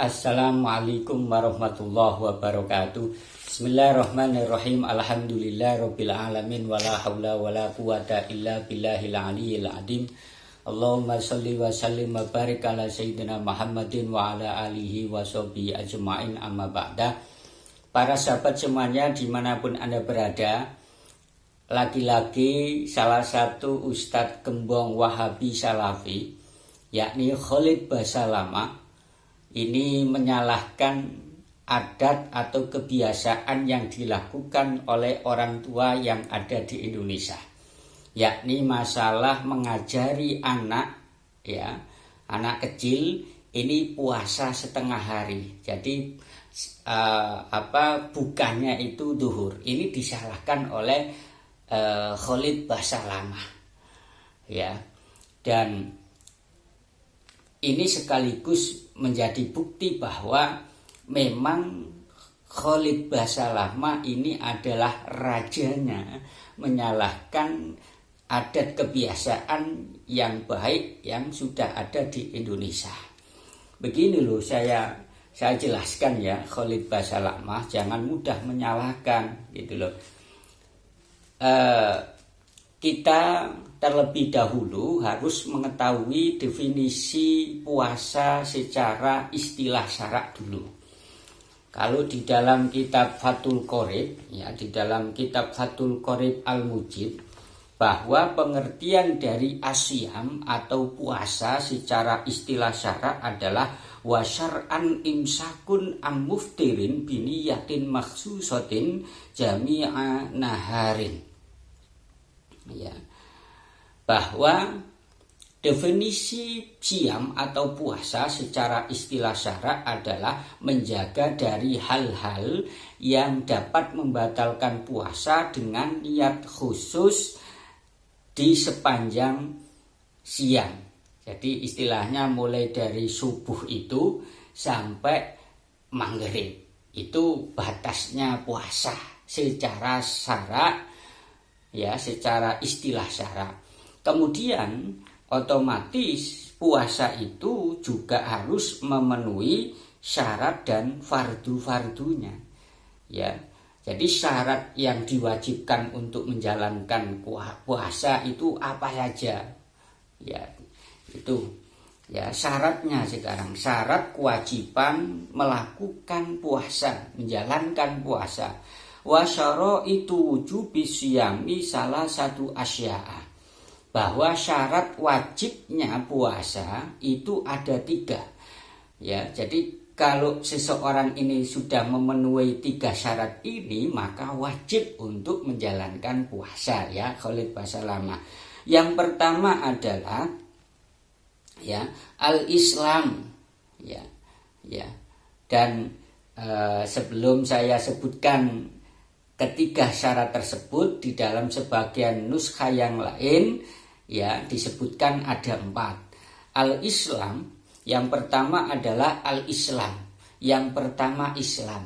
Assalamualaikum warahmatullahi wabarakatuh. Bismillahirrahmanirrahim. Alhamdulillahirabbil alamin wala haula wala quwata illa billahil aliyyil azim. Allahumma shalli wa sallim wa barik ala sayyidina Muhammadin wa ala alihi wa sahbihi ajmain, amma ba'da. Para sahabat semuanya dimanapun Anda berada, lagi-lagi salah satu Ustadz Gembong Wahabi Salafi, yakni Khalid Basalamah, ini menyalahkan adat atau kebiasaan yang dilakukan oleh orang tua yang ada di Indonesia, yakni masalah mengajari anak kecil ini puasa setengah hari. Jadi bukannya itu duhur. Ini disalahkan oleh Khalid Basalamah, ya. Dan ini sekaligus menjadi bukti bahwa memang Khalid Basalamah ini adalah rajanya menyalahkan adat kebiasaan yang baik yang sudah ada di Indonesia. Begini loh, saya jelaskan ya, Khalid Basalamah jangan mudah menyalahkan gitu loh. Kita terlebih dahulu harus mengetahui definisi puasa secara istilah syarak dulu. Kalau di dalam kitab Fathul Qorib, ya, di dalam kitab Fathul Qorib Al-Mujib, bahwa pengertian dari asyam atau puasa secara istilah syarak adalah wasyar'an imsakun am muftirin biniyatin makhsusatin jami'a naharin. Ya, bahwa definisi siam atau puasa secara istilah syarak adalah menjaga dari hal-hal yang dapat membatalkan puasa dengan niat khusus di sepanjang siang. Jadi istilahnya mulai dari subuh itu sampai maghrib, itu batasnya puasa secara syarak, ya, secara istilah syarak. Kemudian otomatis puasa itu juga harus memenuhi syarat dan fardu-fardunya, ya. Jadi syarat yang diwajibkan untuk menjalankan puasa itu apa saja, ya, itu ya syaratnya. Sekarang syarat kewajiban melakukan puasa, menjalankan puasa. Wasyaro itu wujubi siyami salah satu asya'a, bahwa syarat wajibnya puasa itu ada 3, ya. Jadi kalau seseorang ini sudah memenuhi 3 syarat ini, maka wajib untuk menjalankan puasa, ya, Khalid Basalamah. Yang pertama adalah ya al-Islam, ya. Dan sebelum saya sebutkan ketiga syarat tersebut, di dalam sebagian nuskha yang lain, ya, disebutkan ada 4. Al-Islam, yang pertama adalah al-Islam, yang pertama Islam,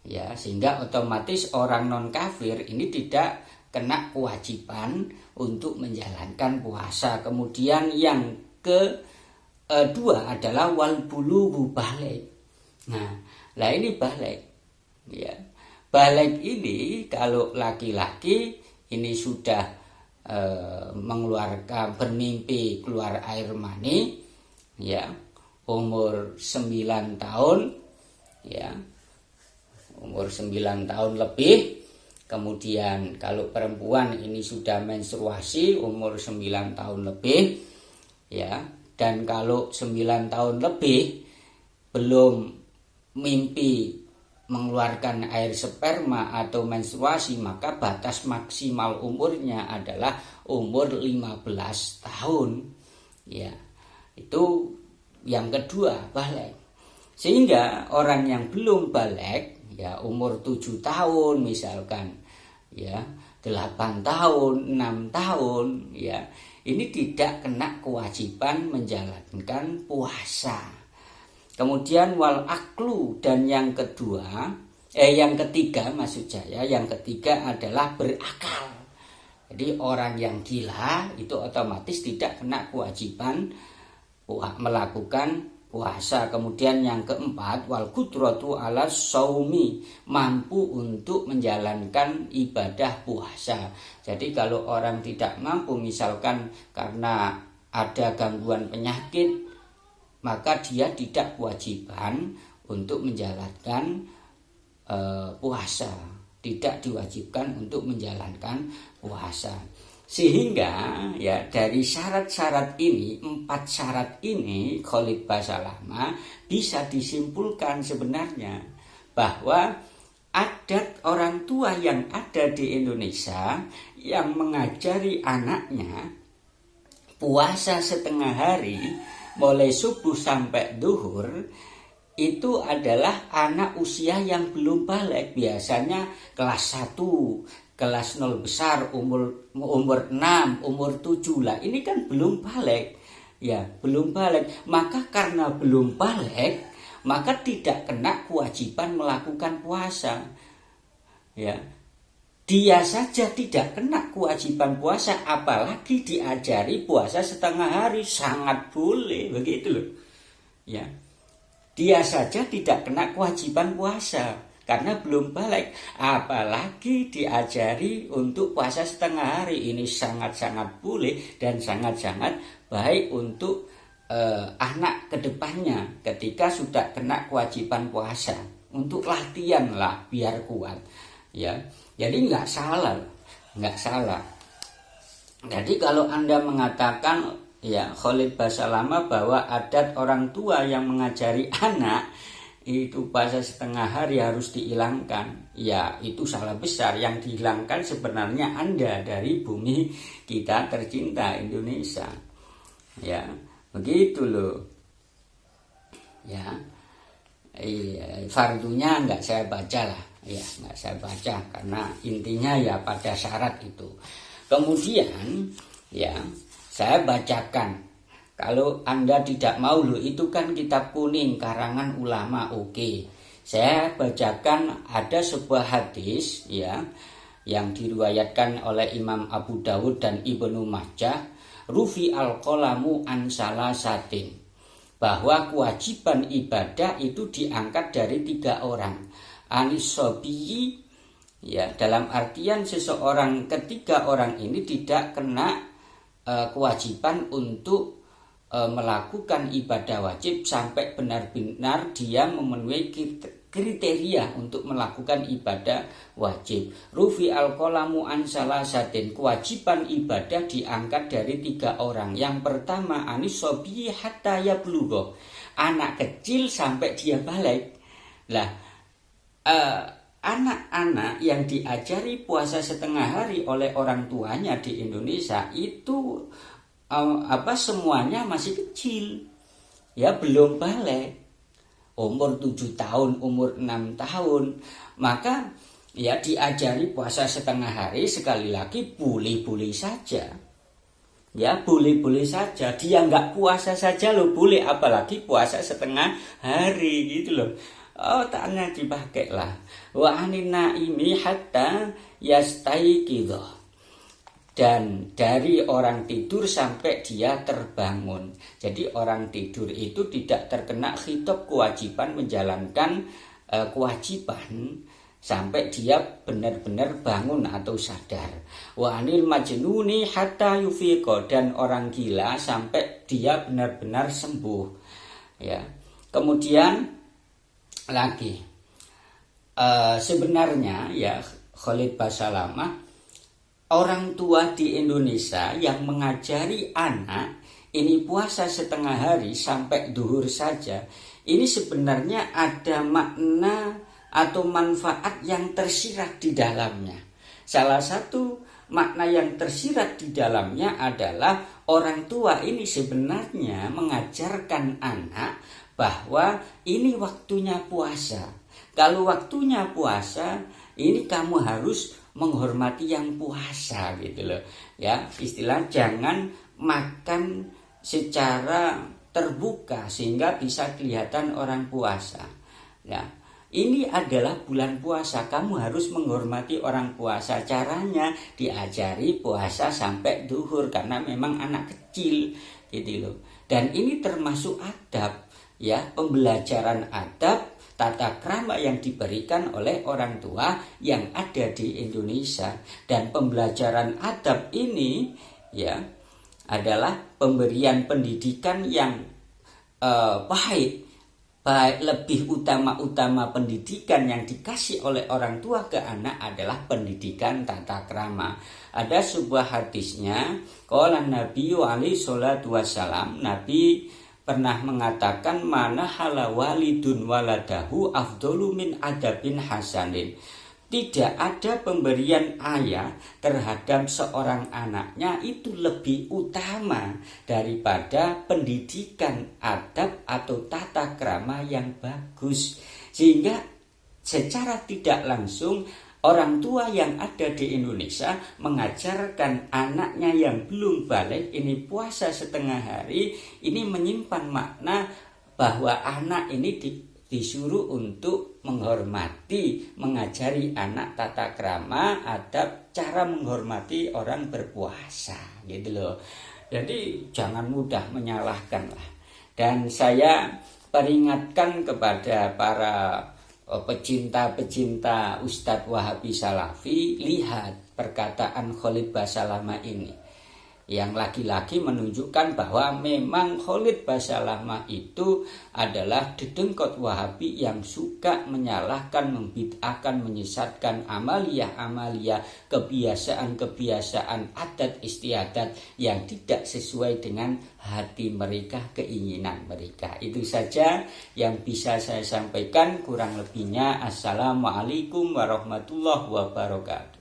ya, sehingga otomatis orang non kafir ini tidak kena kewajiban untuk menjalankan puasa. Kemudian yang kedua adalah wal bulughu balik. Nah, ini balik, ya. Balik ini kalau laki-laki ini sudah mengeluarkan, bermimpi keluar air mani, ya, umur 9 tahun, ya, umur 9 tahun lebih. Kemudian kalau perempuan ini sudah menstruasi umur 9 tahun lebih, ya. Dan kalau 9 tahun lebih belum mimpi mengeluarkan air sperma atau menstruasi, maka batas maksimal umurnya adalah umur 15 tahun. Ya, itu yang kedua, balik. Sehingga orang yang belum balik, ya, umur 7 tahun misalkan, ya, 8 tahun, 6 tahun, ya, ini tidak kena kewajiban menjalankan puasa. Kemudian wal aklu, dan yang ketiga maksud saya, yang ketiga adalah berakal. Jadi orang yang gila itu otomatis tidak kena kewajiban melakukan puasa. Kemudian yang keempat, wal qudratu ala shaumi, mampu untuk menjalankan ibadah puasa. Jadi kalau orang tidak mampu, misalkan karena ada gangguan penyakit, maka dia tidak kewajiban untuk menjalankan puasa, tidak diwajibkan untuk menjalankan puasa. Sehingga ya dari syarat-syarat ini, 4 syarat ini, Khalid Basalamah bisa disimpulkan sebenarnya bahwa adat orang tua yang ada di Indonesia yang mengajari anaknya puasa setengah hari mulai subuh sampai duhur itu adalah anak usia yang belum balik, biasanya kelas 1, kelas 0 besar, umur 6, umur 7 lah. Ini kan belum balik. Ya, belum balik. Maka karena belum balik, maka tidak kena kewajiban melakukan puasa. Ya. Dia saja tidak kena kewajiban puasa, apalagi diajari puasa setengah hari, sangat boleh, begitu loh. Ya. Dia saja tidak kena kewajiban puasa karena belum balik, apalagi diajari untuk puasa setengah hari. Ini sangat-sangat boleh dan sangat-sangat baik untuk anak kedepannya ketika sudah kena kewajiban puasa, untuk latihan lah biar kuat. Ya, jadi nggak salah. Jadi kalau Anda mengatakan ya Khalid Basalamah bahwa adat orang tua yang mengajari anak itu puasa setengah hari harus dihilangkan, ya itu salah besar. Yang dihilangkan sebenarnya Anda dari bumi kita tercinta Indonesia. Ya, begitu loh. Ya, fardunya nggak saya baca lah. Ya, nggak saya baca karena intinya ya pada syarat itu. Kemudian ya saya bacakan. Kalau Anda tidak mau loh, itu kan kitab kuning karangan ulama, oke. Saya bacakan ada sebuah hadis ya yang diriwayatkan oleh Imam Abu Dawud dan Ibnu Majah, rufi al-qalamu an salasatin, bahwa kewajiban ibadah itu diangkat dari 3 orang. Anisobiyi, ya dalam artian seseorang, ketiga orang ini tidak kena kewajiban untuk melakukan ibadah wajib sampai benar-benar dia memenuhi kriteria untuk melakukan ibadah wajib. Rufi al-qalamu an salasatin, kewajiban ibadah diangkat dari 3 orang. Yang pertama anisobiyi hatta yablugha, anak kecil sampai dia balik. Lah anak-anak yang diajari puasa setengah hari oleh orang tuanya di Indonesia itu semuanya masih kecil, ya belum balik, umur 7 tahun, umur 6 tahun. Maka ya diajari puasa setengah hari, sekali lagi boleh-boleh saja. Ya boleh-boleh saja, dia nggak puasa saja loh boleh, apalagi puasa setengah hari gitu loh. Otaknya dipakai lah. Wa anina ini hatta yastaiqidha, dan dari orang tidur sampai dia terbangun. Jadi orang tidur itu tidak terkena khitab kewajiban menjalankan kewajiban sampai dia benar-benar bangun atau sadar. Wa anil majnuni hatta yufiqa, dan orang gila sampai dia benar-benar sembuh. Ya. Kemudian lagi sebenarnya ya Khalid Basalamah, orang tua di Indonesia yang mengajari anak ini puasa setengah hari sampai duhur saja, ini sebenarnya ada makna atau manfaat yang tersirat di dalamnya. Salah satu makna yang tersirat di dalamnya adalah orang tua ini sebenarnya mengajarkan anak bahwa ini waktunya puasa. Kalau waktunya puasa, ini kamu harus menghormati yang puasa gitu loh. Ya, istilah jangan makan secara terbuka sehingga bisa kelihatan orang puasa. Ya, ini adalah bulan puasa, kamu harus menghormati orang puasa. Caranya diajari puasa sampai duhur karena memang anak kecil gitu loh. Dan ini termasuk adab. ya pembelajaran adab tata krama yang diberikan oleh orang tua yang ada di Indonesia. Dan pembelajaran adab ini ya adalah pemberian pendidikan yang baik, lebih utama pendidikan yang dikasih oleh orang tua ke anak adalah pendidikan tata krama. Ada sebuah hadisnya, qala Nabi alaihi salatu wasalam, Nabi pernah mengatakan mana hala walidun waladahu afdolu min adabin hasanin. Tidak ada pemberian ayah terhadap seorang anaknya itu lebih utama daripada pendidikan adab atau tata krama yang bagus. Sehingga secara tidak langsung orang tua yang ada di Indonesia mengajarkan anaknya yang belum balik ini puasa setengah hari, ini menyimpan makna bahwa anak ini disuruh untuk menghormati, mengajari anak tata krama, adab, cara menghormati orang berpuasa, gitu loh. Jadi jangan mudah menyalahkan lah. Dan saya peringatkan kepada para pecinta-pecinta Ustadz Wahabi Salafi, lihat perkataan Khalid Basalamah ini. Yang laki-laki menunjukkan bahwa memang Khalid Basalamah itu adalah dedengkot Wahabi yang suka menyalahkan, membid'ahkan, menyesatkan amalia-amalia, kebiasaan-kebiasaan adat istiadat yang tidak sesuai dengan hati mereka, keinginan mereka. Itu saja yang bisa saya sampaikan, kurang lebihnya Assalamualaikum warahmatullahi wabarakatuh.